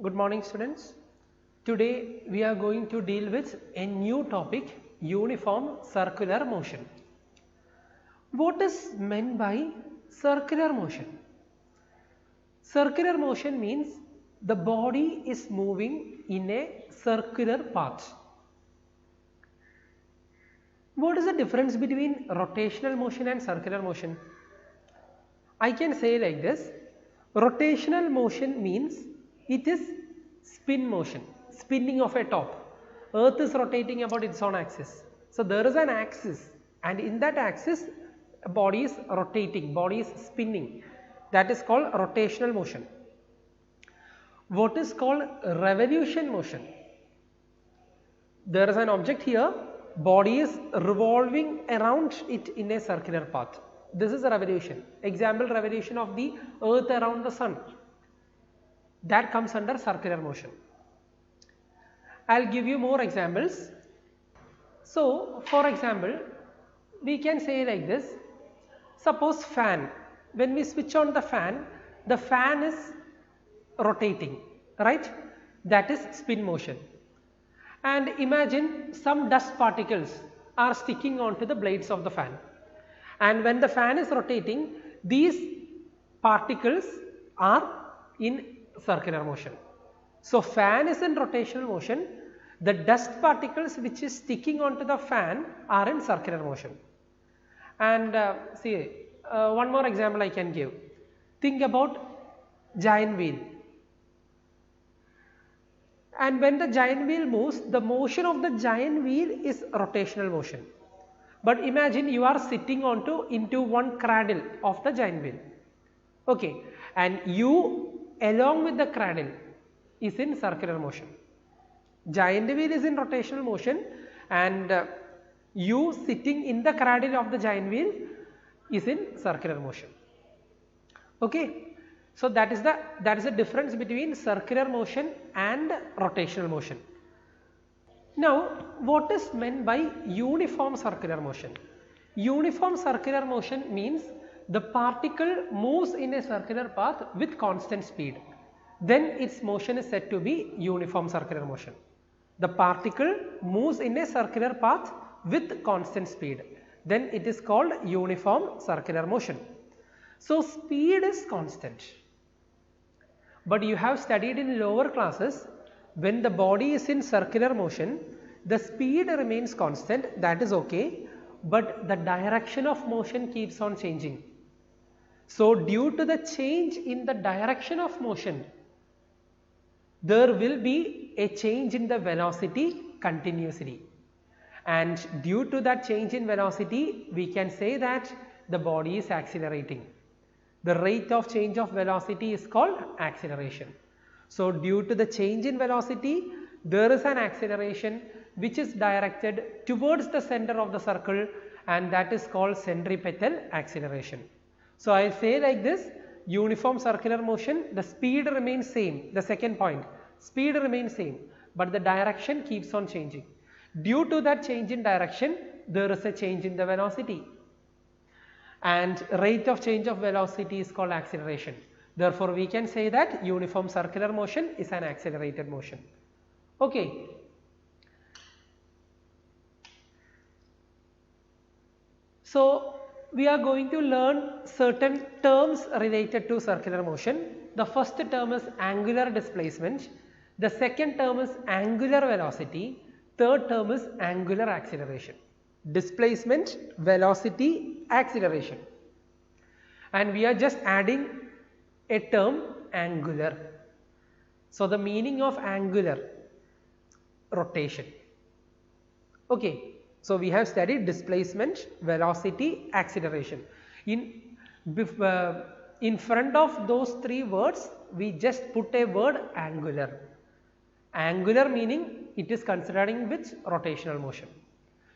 Good morning students. Today we are going to deal with a new topic, uniform circular motion. What is meant by circular motion? Circular motion means the body is moving in a circular path. What is the difference between rotational motion and circular motion? I can say like this, rotational motion means it is spin motion, spinning of a top. Earth is rotating about its own axis. So there is an axis and in that axis a body is rotating, body is spinning. That is called rotational motion. What is called revolution motion? There is an object here, body is revolving around it in a circular path. This is a revolution. Example, revolution of the earth around the sun. That comes under circular motion. I will give you more examples. So, for example, we can say like this. Suppose fan. When we switch on the fan is rotating, right? That is spin motion. And imagine some dust particles are sticking onto the blades of the fan. And when the fan is rotating, these particles are in circular motion. So fan is in rotational motion, the dust particles which is sticking onto the fan are in circular motion. And see, one more example I can give. Think about giant wheel. And when the giant wheel moves, the motion of the giant wheel is rotational motion. But imagine you are sitting into one cradle of the giant wheel. Okay, and you along with the cradle is in circular motion. Giant wheel is in rotational motion and you sitting in the cradle of the giant wheel is in circular motion. Okay, so that is the difference between circular motion and rotational motion. Now, what is meant by uniform circular motion? Uniform circular motion means the particle moves in a circular path with constant speed. Then its motion is said to be uniform circular motion. The particle moves in a circular path with constant speed. Then it is called uniform circular motion. So, speed is constant. But you have studied in lower classes, when the body is in circular motion, the speed remains constant, that is okay, but the direction of motion keeps on changing. So, due to the change in the direction of motion, there will be a change in the velocity continuously. And due to that change in velocity, we can say that the body is accelerating. The rate of change of velocity is called acceleration. So, due to the change in velocity, there is an acceleration which is directed towards the center of the circle and that is called centripetal acceleration. So, I will say like this, uniform circular motion, the speed remains same, the second point, speed remains same, but the direction keeps on changing. Due to that change in direction, there is a change in the velocity. And rate of change of velocity is called acceleration. Therefore, we can say that uniform circular motion is an accelerated motion. Okay. So, we are going to learn certain terms related to circular motion. The first term is angular displacement. The second term is angular velocity. Third term is angular acceleration. Displacement, velocity, acceleration. And we are just adding a term angular. So, the meaning of angular, rotation. Okay. So, we have studied displacement, velocity, acceleration. In front of those three words, we just put a word angular. Angular meaning it is considering which rotational motion.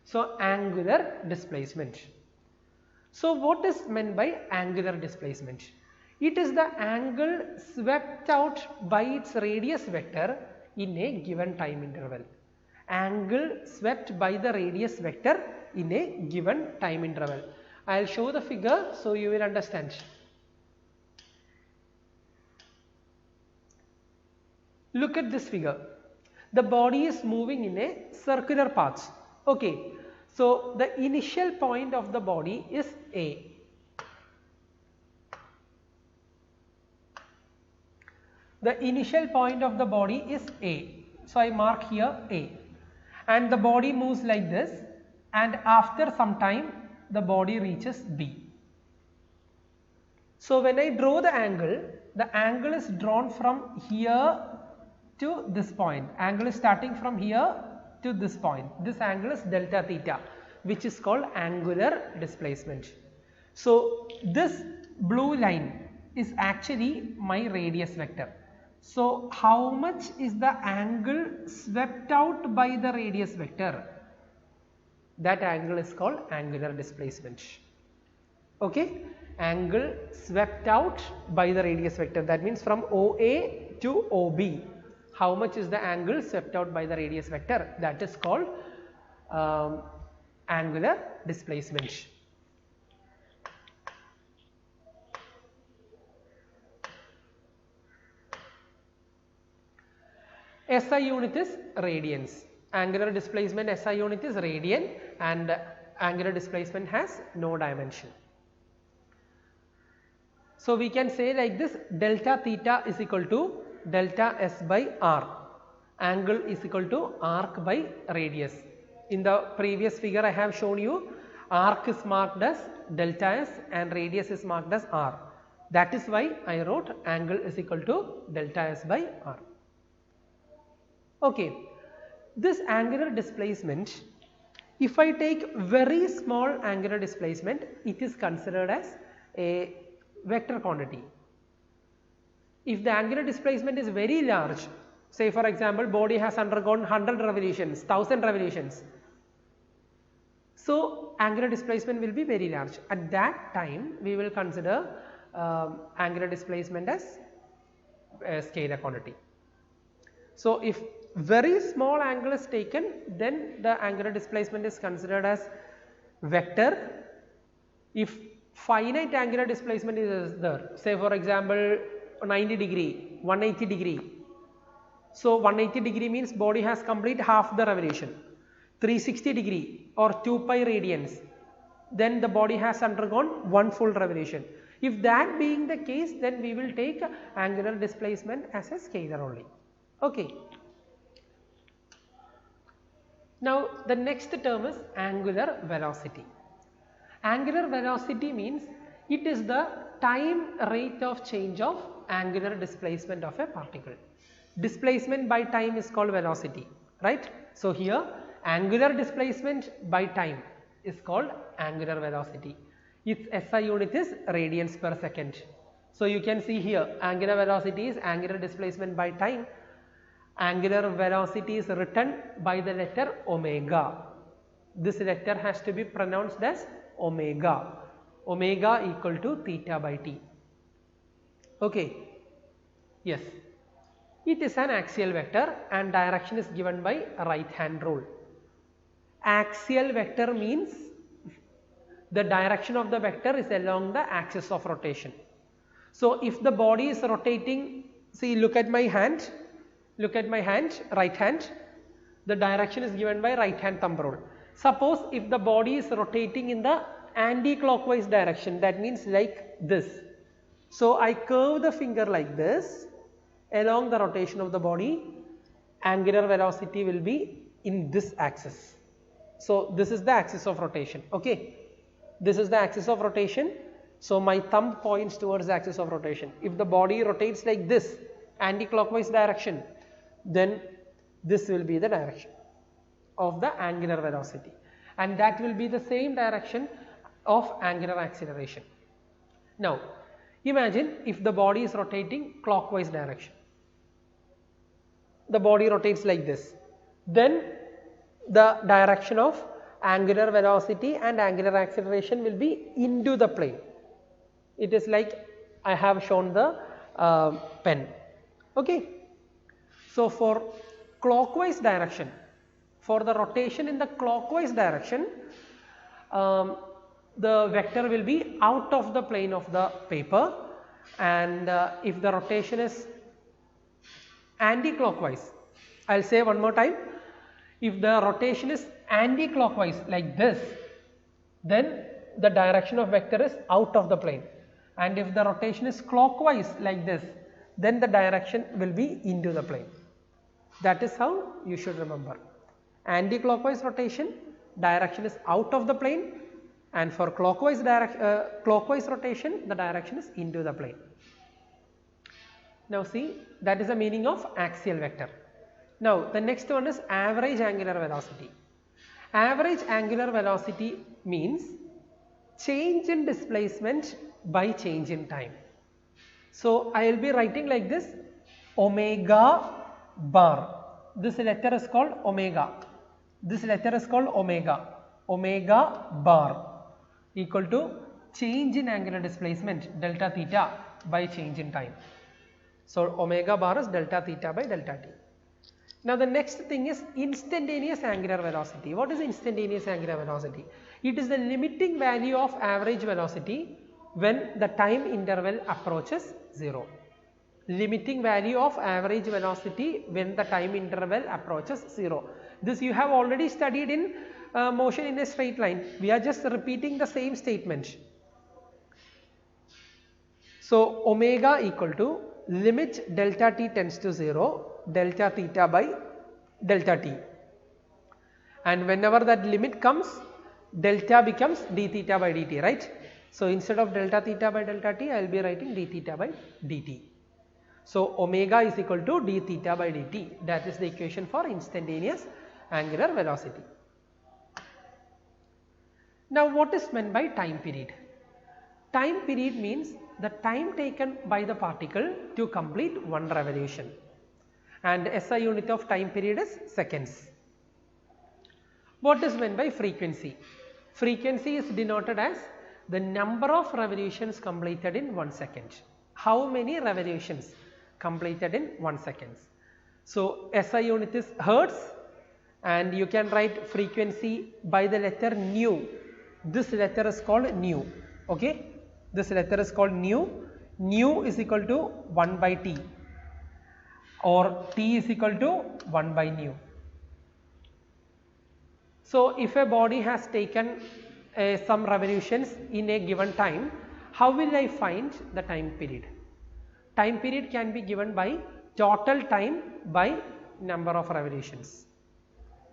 So, angular displacement. So, what is meant by angular displacement? It is the angle swept out by its radius vector in a given time interval. Angle swept by the radius vector in a given time interval. I will show the figure so you will understand. Look at this figure. The body is moving in a circular path. Okay. So the initial point of the body is A. The initial point of the body is A. So I mark here A. And the body moves like this, and after some time the body reaches B. So when I draw the angle is drawn from here to this point. Angle is starting from here to this point. This angle is delta theta, which is called angular displacement. So this blue line is actually my radius vector. So how much is the angle swept out by the radius vector? That angle is called angular displacement. Okay, angle swept out by the radius vector, that means from OA to OB. How much is the angle swept out by the radius vector? That is called angular displacement. SI unit is radians. Angular displacement SI unit is radian, and angular displacement has no dimension. So we can say like this: delta theta is equal to delta S by R. Angle is equal to arc by radius. In the previous figure I have shown you, arc is marked as delta S and radius is marked as R. That is why I wrote angle is equal to delta S by R. Okay, this angular displacement, if I take very small angular displacement, it is considered as a vector quantity. If the angular displacement is very large, say for example body has undergone 100 revolutions, 1000 revolutions, so angular displacement will be very large. At that time we will consider angular displacement as a scalar quantity. So if very small angle is taken, then the angular displacement is considered as vector. If finite angular displacement is there, say for example 90 degree, 180 degree. So 180 degree means body has complete half the revolution. 360 degree or 2 pi radians, then the body has undergone one full revolution. If that being the case, then we will take angular displacement as a scalar only. Okay. Now the next term is angular velocity. Angular velocity means it is the time rate of change of angular displacement of a particle. Displacement by time is called velocity, right? So here angular displacement by time is called angular velocity. Its SI unit is radians per second. So you can see here angular velocity is angular displacement by time. Angular velocity is written by the letter omega. This letter has to be pronounced as omega. Omega equal to theta by t. Okay. Yes. It is an axial vector and direction is given by right hand rule. Axial vector means the direction of the vector is along the axis of rotation. So if the body is rotating, see, look at my hand. Look at my hand, right hand. The direction is given by right hand thumb rule. Suppose if the body is rotating in the anti-clockwise direction, that means like this. So I curve the finger like this along the rotation of the body. Angular velocity will be in this axis. So this is the axis of rotation. Okay. This is the axis of rotation. So my thumb points towards the axis of rotation. If the body rotates like this, anti-clockwise direction, then this will be the direction of the angular velocity, and that will be the same direction of angular acceleration. Now imagine if the body is rotating clockwise direction, the body rotates like this, then the direction of angular velocity and angular acceleration will be into the plane. It is like I have shown the pen. Okay. So for clockwise direction, for the rotation in the clockwise direction, the vector will be out of the plane of the paper, and if the rotation is anti-clockwise. I will say one more time. If the rotation is anti-clockwise like this, then the direction of vector is out of the plane, and if the rotation is clockwise like this, then the direction will be into the plane. That is how you should remember. Anti-clockwise rotation, direction is out of the plane, and for clockwise rotation, the direction is into the plane. Now see, that is the meaning of axial vector. Now the next one is average angular velocity. Average angular velocity means change in displacement by change in time. So I will be writing like this: omega bar. This letter is called omega. This letter is called omega. Omega bar equal to change in angular displacement delta theta by change in time. So omega bar is delta theta by delta t. Now the next thing is instantaneous angular velocity. What is instantaneous angular velocity? It is the limiting value of average velocity when the time interval approaches 0. Limiting value of average velocity when the time interval approaches 0. This you have already studied in motion in a straight line. We are just repeating the same statement. So omega equal to limit delta t tends to 0, delta theta by delta t, and whenever that limit comes, delta becomes d theta by dt, right? So instead of delta theta by delta t, I will be writing d theta by dt. So omega is equal to d theta by dt. That is the equation for instantaneous angular velocity. Now what is meant by time period? Time period means the time taken by the particle to complete one revolution, and SI unit of time period is seconds. What is meant by frequency? Frequency is denoted as the number of revolutions completed in 1 second. How many revolutions completed in 1 second? So SI unit is hertz, and you can write frequency by the letter nu. This letter is called nu. Okay, this letter is called nu. Nu is equal to 1 by t, or t is equal to 1 by nu. So if a body has taken some revolutions in a given time, how will I find the time period? Time period can be given by total time by number of revolutions.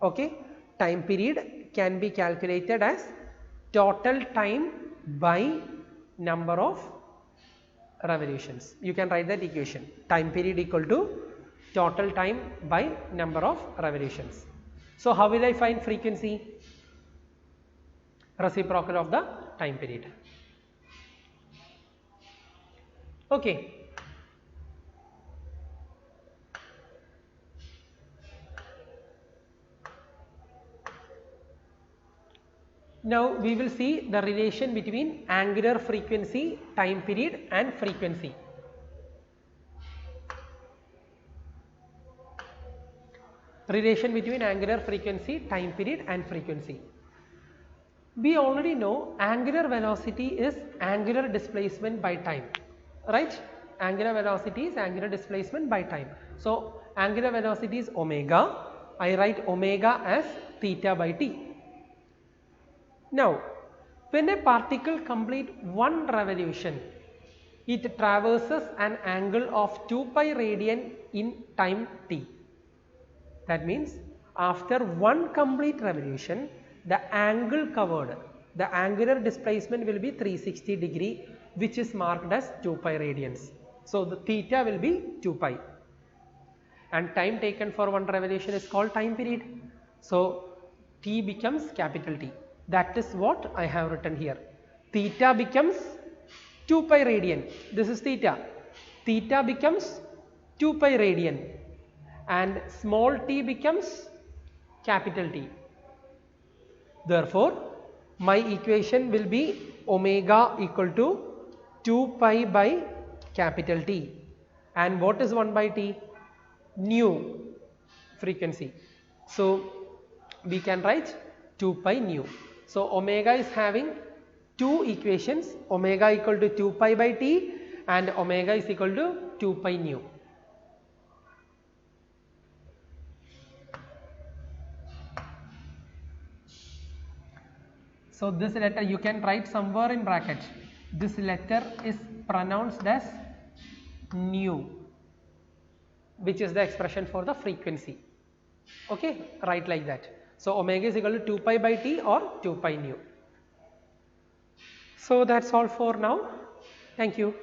Okay, time period can be calculated as total time by number of revolutions. You can write that equation: time period equal to total time by number of revolutions. So how will I find frequency? Reciprocal of the time period. Okay. Now we will see the relation between angular frequency, time period and frequency. Relation between angular frequency, time period and frequency. We already know angular velocity is angular displacement by time, right? Angular velocity is angular displacement by time. So angular velocity is omega. I write omega as theta by t. Now when a particle completes one revolution, it traverses an angle of 2 pi radian in time t. That means after one complete revolution, the angle covered, the angular displacement will be 360 degree, which is marked as 2 pi radians. So the theta will be 2 pi, and time taken for one revolution is called time period. So t becomes capital T. That is what I have written here. Theta becomes 2 pi radian. This is theta. Theta becomes 2 pi radian, and small t becomes capital T. Therefore, my equation will be omega equal to 2 pi by capital T. And what is 1 by t? Nu, frequency. So we can write 2 pi nu. So omega is having two equations: omega equal to 2 pi by t and omega is equal to 2 pi nu. So this letter you can write somewhere in bracket. This letter is pronounced as nu, which is the expression for the frequency. Okay, write like that. So omega is equal to 2 pi by T or 2 pi nu. So that's all for now. Thank you.